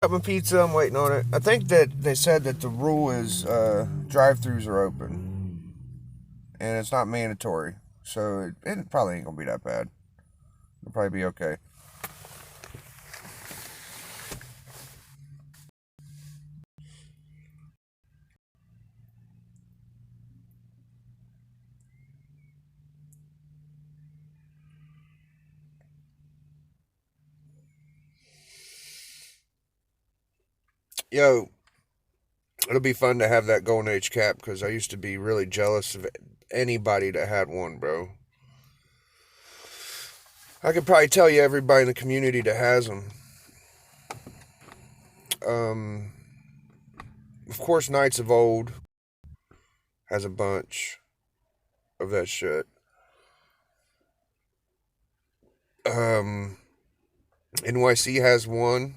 Got my pizza. I'm waiting on it. I think that they said that the rule is drive-throughs are open, and it's not mandatory, so it probably ain't gonna be that bad. It'll probably be okay. Yo, it'll be fun to have that golden age cap because I used to be really jealous of anybody that had one, bro. I could probably tell you everybody in the community that has them. Um, of course, Knights of Old has a bunch of that shit. Um, NYC has one.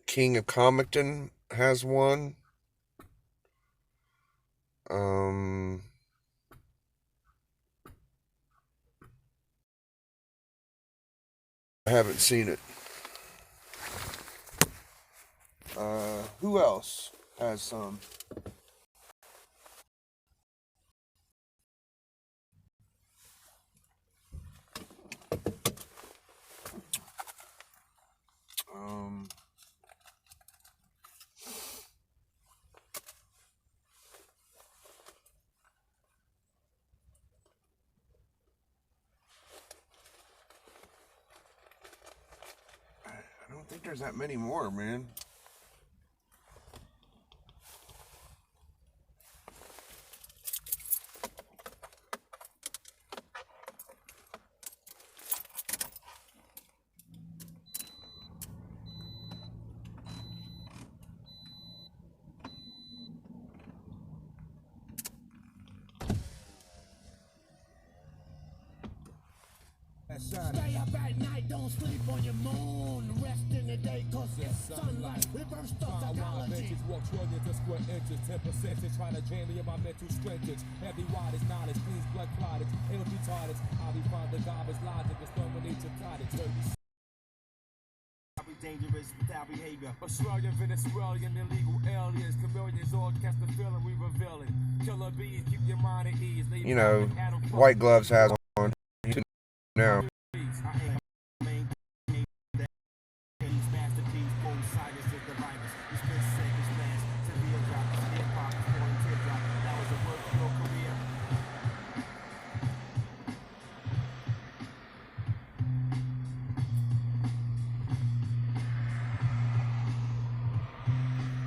King of Compton has one. Um, I haven't seen it. Who else has some? Um, I don't think there's that many more, man. Stay up at night, don't sleep on your moon. Rest in the day, cause it's sunlight. Reverse the psychology. Walk trillions of square inches, 10% trying to drain me of my mental strength. Heavy wattage, knowledge, cleans blood clottage, ill retarded. I'll be found the garbage logic, exterminate your cottage. Dangerous without behavior. Australia, Venezuelan, illegal aliens, chameleons, all cast the feeling we revealing. Killer bees, keep your mind at ease. You know, White Gloves has one now.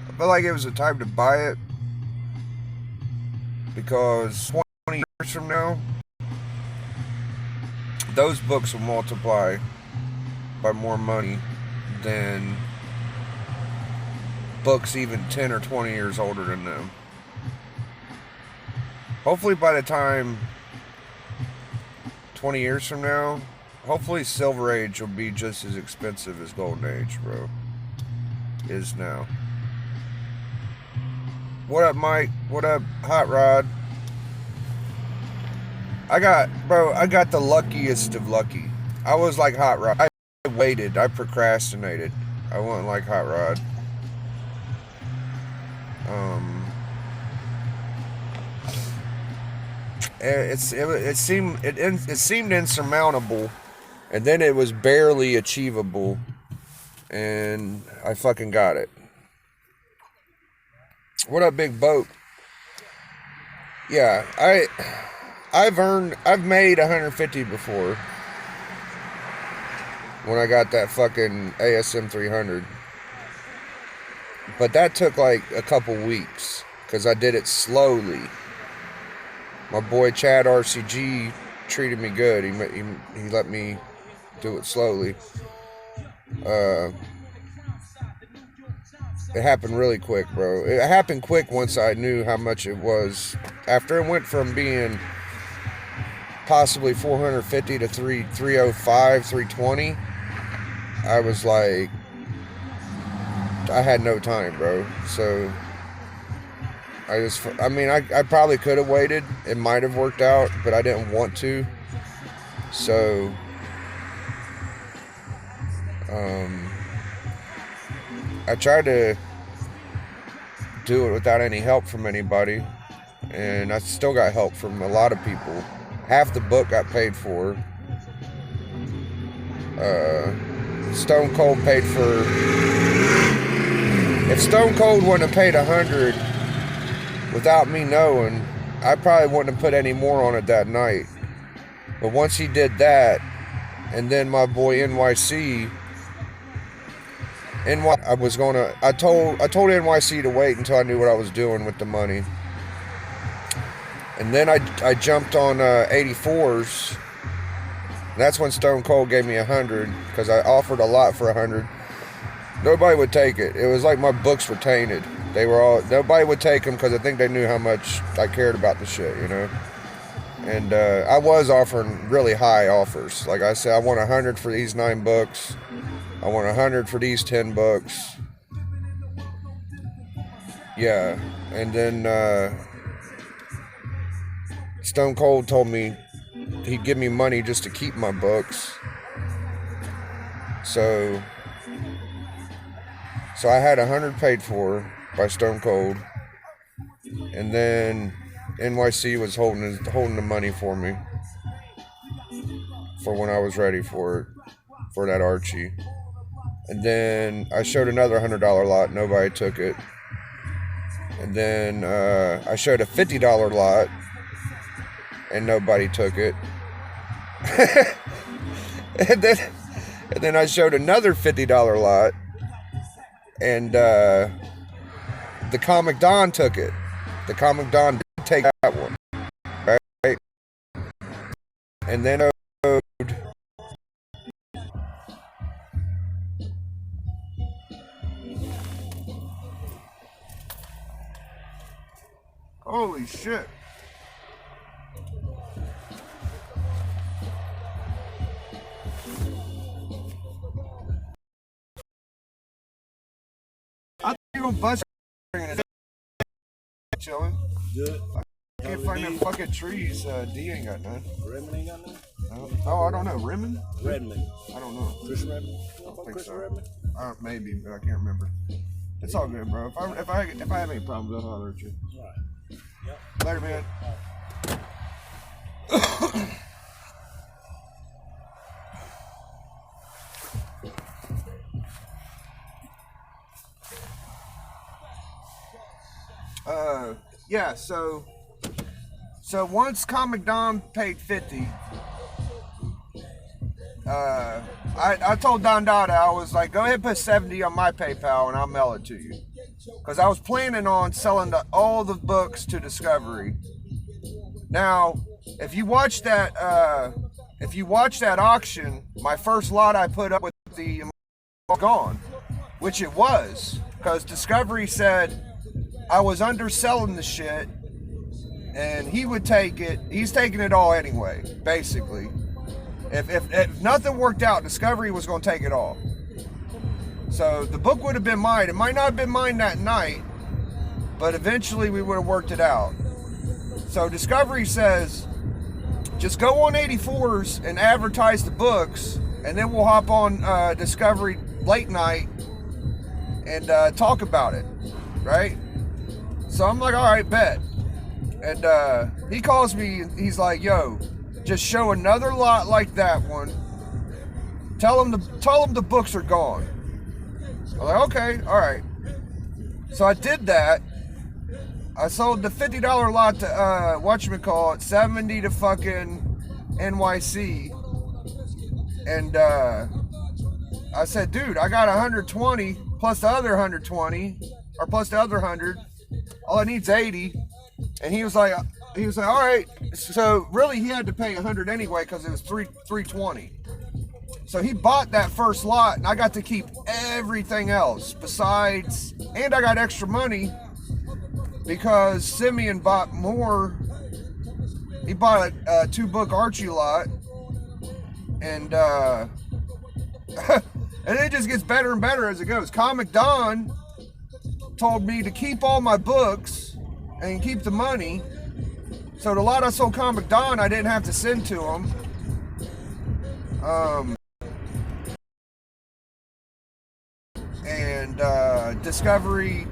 I feel like it was the time to buy it because 20 years from now, those books will multiply by more money than books even 10 or 20 years older than them. Hopefully by the time 20 years from now, hopefully Silver Age will be just as expensive as Golden Age, bro, is now. What up, Mike? What up, Hot Rod? I got the luckiest of lucky. I was like Hot Rod. I waited. I procrastinated. I wasn't like Hot Rod. It seemed insurmountable, and then it was barely achievable, and I fucking got it. What up, Big Boat? Yeah, I've made 150 before when I got that fucking ASM 300, but that took like a couple weeks because I did it slowly. My boy Chad RCG treated me good. He let me do it slowly. It happened really quick, bro. It happened quick once I knew how much it was. After it went from being possibly 450 to 305, 320, I was like, I had no time, bro. So I probably could have waited. It might have worked out, but I didn't want to. So, I tried to do it without any help from anybody, and I still got help from a lot of people. Half the book got paid for. Stone Cold paid for. If Stone Cold wouldn't have paid $100 without me knowing, I probably wouldn't have put any more on it that night. But once he did that, and then my boy NYC, I told NYC to wait until I knew what I was doing with the money. And then I jumped on 84s. That's when Stone Cold gave me $100, because I offered a lot for $100. Nobody would take it. It was like my books were tainted. Nobody would take them because I think they knew how much I cared about the shit, you know. And I was offering really high offers. Like I said, I want $100 for these 9 books. I want $100 for these 10 books. Yeah, and then Stone Cold told me he'd give me money just to keep my books. So I had $100 paid for by Stone Cold, and then NYC was holding the money for me for when I was ready for that Archie. And then I showed another $100 lot. Nobody took it. And then I showed a $50 lot, and nobody took it. and then I showed another $50 lot, and the Comic Don took it. The Comic Don did take that one, right? And then holy shit. I think you're gonna bust chilling. Good. I can't find them fucking trees. D ain't got none. Redmond ain't got none? No. Oh, I don't know. Redmond? Redmond. I don't know. Chris Redmond? I don't think Chris so. Redmond? Maybe, but I can't remember. It's all good, bro. If I have any problems, I'll holler at you. Alright. Yep. Later, man. Yeah, so once Comic Don paid 50, I told Don Dada, I was like, go ahead and put 70 on my PayPal and I'll mail it to you. Because I was planning on selling all the books to Discovery. Now, if you watch that auction, my first lot I put up with the gone, which it was, because Discovery said I was underselling the shit, and he would take it. He's taking it all anyway, basically. If nothing worked out, Discovery was going to take it all. So the book would have been mine. It might not have been mine that night, but eventually we would have worked it out. So Discovery says, just go on 84s and advertise the books, and then we'll hop on Discovery late night and talk about it, right? So I'm like, all right, bet. And he calls me and he's like, yo, just show another lot like that one. Tell him the books are gone. I'm like, okay, all right. So I did that. I sold the $50 lot to whatchamacallit, 70 to fucking NYC. And I said, dude, I got 120 plus the other 120, or plus the other 100. All I need's 80. And he was like, all right. So really, he had to pay 100 anyway because it was 320. So he bought that first lot, and I got to keep everything else besides, and I got extra money because Simeon bought more. He bought a 2-book Archie lot, and and it just gets better and better as it goes. Comic Don told me to keep all my books and keep the money. So the lot I sold Comic Don, I didn't have to send to him. And Discovery.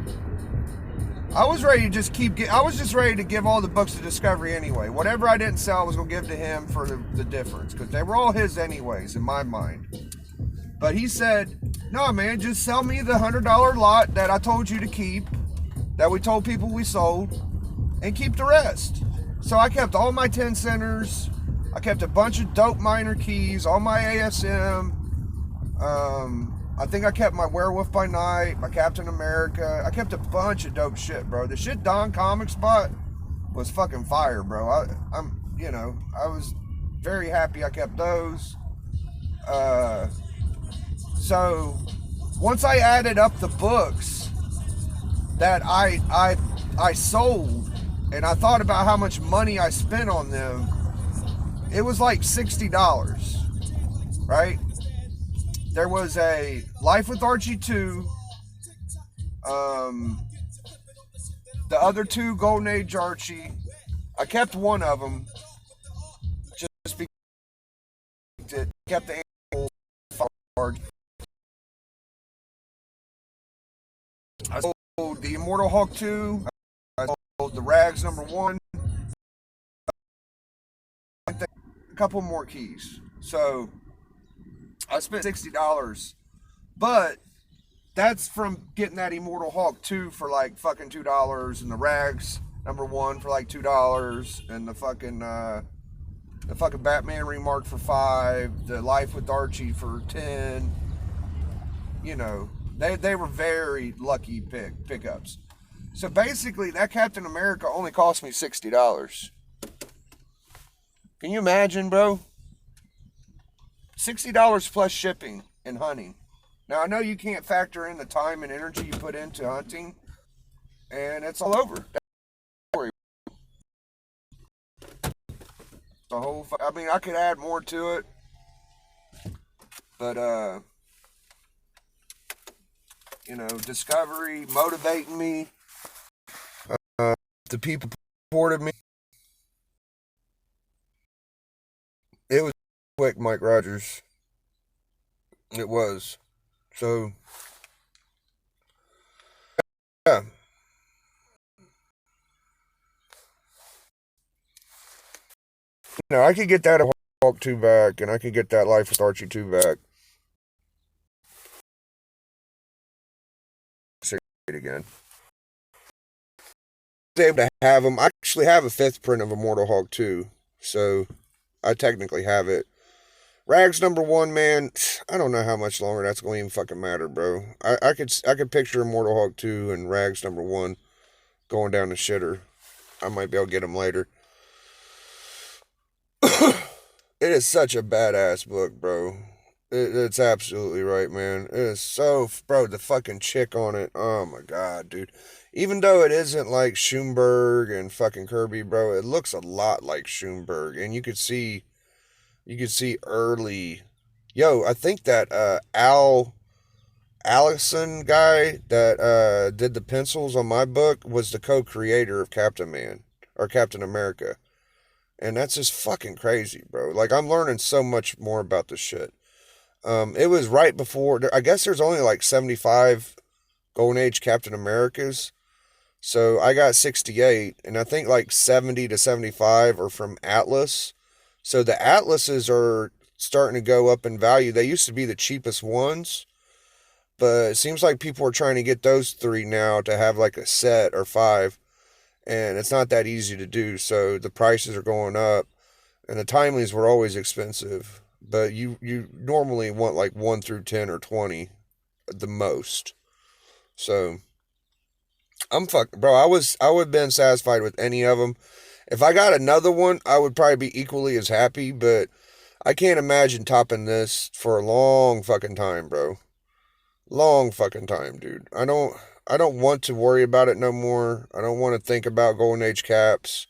I was ready to just I was just ready to give all the books to Discovery anyway. Whatever I didn't sell, I was going to give to him for the difference. Because they were all his anyways, in my mind. But he said, no, man, just sell me the $100 lot that I told you to keep. That we told people we sold. And keep the rest. So I kept all my 10 centers. I kept a bunch of dope minor keys. All my ASM. I think I kept my Werewolf by Night, my Captain America. I kept a bunch of dope shit, bro. The shit Don Comic Spot was fucking fire, bro. I was very happy I kept those. So once I added up the books that I sold, and I thought about how much money I spent on them, it was like $60, right? There was a Life with Archie 2, the other two Golden Age Archie. I kept one of them just because it kept the animal hard. I sold the Immortal Hulk 2. I sold the Rags #1. A couple more keys. So I spent $60, but that's from getting that Immortal Hulk 2 for like fucking $2, and the Rags #1 for like $2, and the fucking Batman Remark for $5, the Life with Archie for $10. You know, they were very lucky pickups. So basically, that Captain America only cost me $60. Can you imagine, bro? $60 plus shipping and hunting. Now, I know you can't factor in the time and energy you put into hunting, and it's all over. The whole, I mean, I could add more to it, but Discovery motivating me. The people supported me. It was quick, Mike Rogers. It was. So, yeah. I could get that Hawk 2 back, and I could get that Life with Archie 2 back. Say it again. I was able to have them. I actually have a 5th print of Immortal Hulk 2, so I technically have it. Rags #1, man, I don't know how much longer that's going to even fucking matter, bro. I could picture Immortal Hulk 2 and Rags #1 going down the shitter. I might be able to get them later. It is such a badass book, bro. It's absolutely right, man. It is so, bro, the fucking chick on it. Oh my god, dude. Even though it isn't like Schumberg and fucking Kirby, bro, it looks a lot like Schumberg. And you could see early. Yo, I think that Allison guy that did the pencils on my book was the co-creator of Captain America. And that's just fucking crazy, bro. Like, I'm learning so much more about this shit. It was right before, I guess there's only like 75 Golden Age Captain Americas. So I got 68, and I think like 70 to 75 are from Atlas. So the Atlases are starting to go up in value. They used to be the cheapest ones, but it seems like people are trying to get those 3 now to have like a set or 5. And it's not that easy to do, so the prices are going up, and the timelies were always expensive, but you normally want like 1 through 10 or 20 the most. So I'm bro, I would have been satisfied with any of them. If I got another one, I would probably be equally as happy, but I can't imagine topping this for a long fucking time, bro. Long fucking time, dude. I don't want to worry about it no more. I don't want to think about Golden Age caps.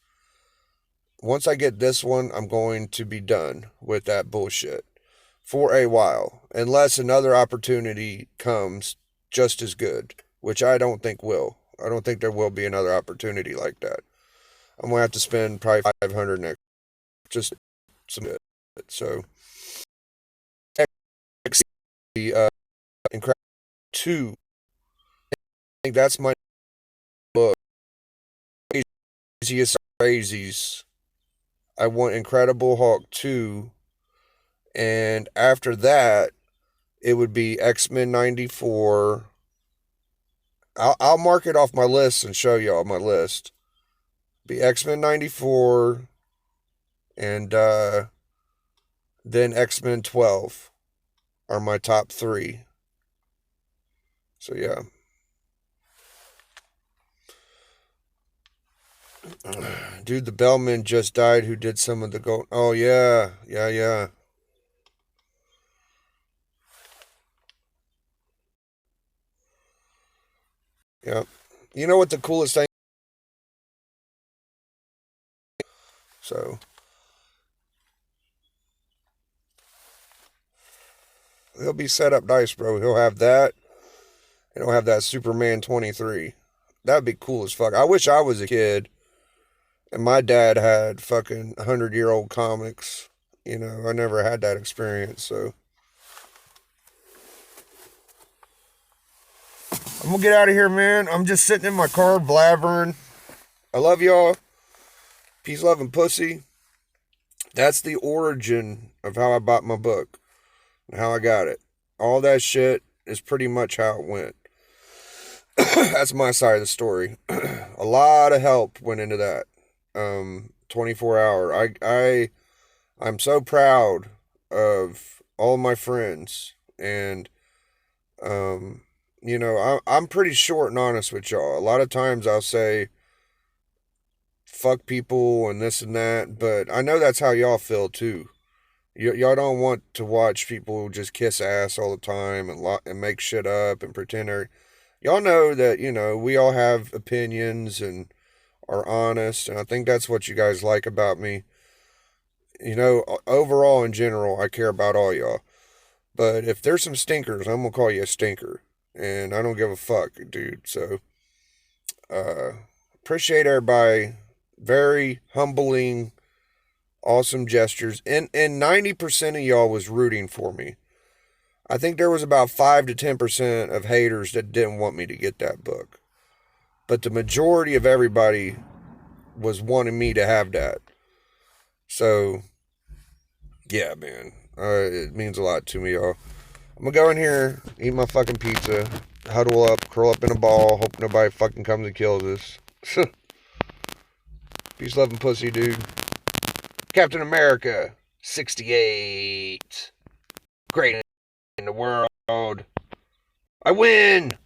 Once I get this one, I'm going to be done with that bullshit for a while. Unless another opportunity comes just as good, which I don't think will. I don't think there will be another opportunity like that. I'm going to have to spend probably $500 next. Just some good. So, the Incredible 2 think that's my book. Craziest crazies. I want Incredible Hulk 2. And after that, it would be X-Men 94. I'll mark it off my list and show y'all my list. Be X-Men 94 and then X-Men 12 are my top 3. So yeah. Dude, the bellman just died who did some of the gold. Oh yeah. Yeah. Yeah. You know what the coolest thing? So he'll be set up nice, bro. He'll have that, and he'll have that Superman 23. That'd be cool as fuck. I wish I was a kid and my dad had fucking 100-year-old comics. You know, I never had that experience, so. I'm gonna get out of here, man. I'm just sitting in my car blabbering. I love y'all. Peace, love, and pussy. That's the origin of how I bought my book and how I got it. All that shit is pretty much how it went. That's my side of the story. A lot of help went into that. 24 hour. I'm so proud of all my friends, and you know, I'm pretty short and honest with y'all. A lot of times I'll say fuck people and this and that, but I know that's how y'all feel too. Y'all don't want to watch people just kiss ass all the time and make shit up and pretend they're. Y'all know that, you know, we all have opinions and are honest, and I think that's what you guys like about me. You know, overall in general, I care about all y'all. But if there's some stinkers, I'm gonna call you a stinker, and I don't give a fuck, dude. So, appreciate everybody. Very humbling, awesome gestures, and 90% of y'all was rooting for me. I think there was about 5 to 10% of haters that didn't want me to get that book. But the majority of everybody was wanting me to have that. So, yeah, man. It means a lot to me, y'all. I'm gonna go in here, eat my fucking pizza, huddle up, curl up in a ball, hope nobody fucking comes and kills us. Peace, love, and pussy, dude. Captain America, 68. Great in the world. I win!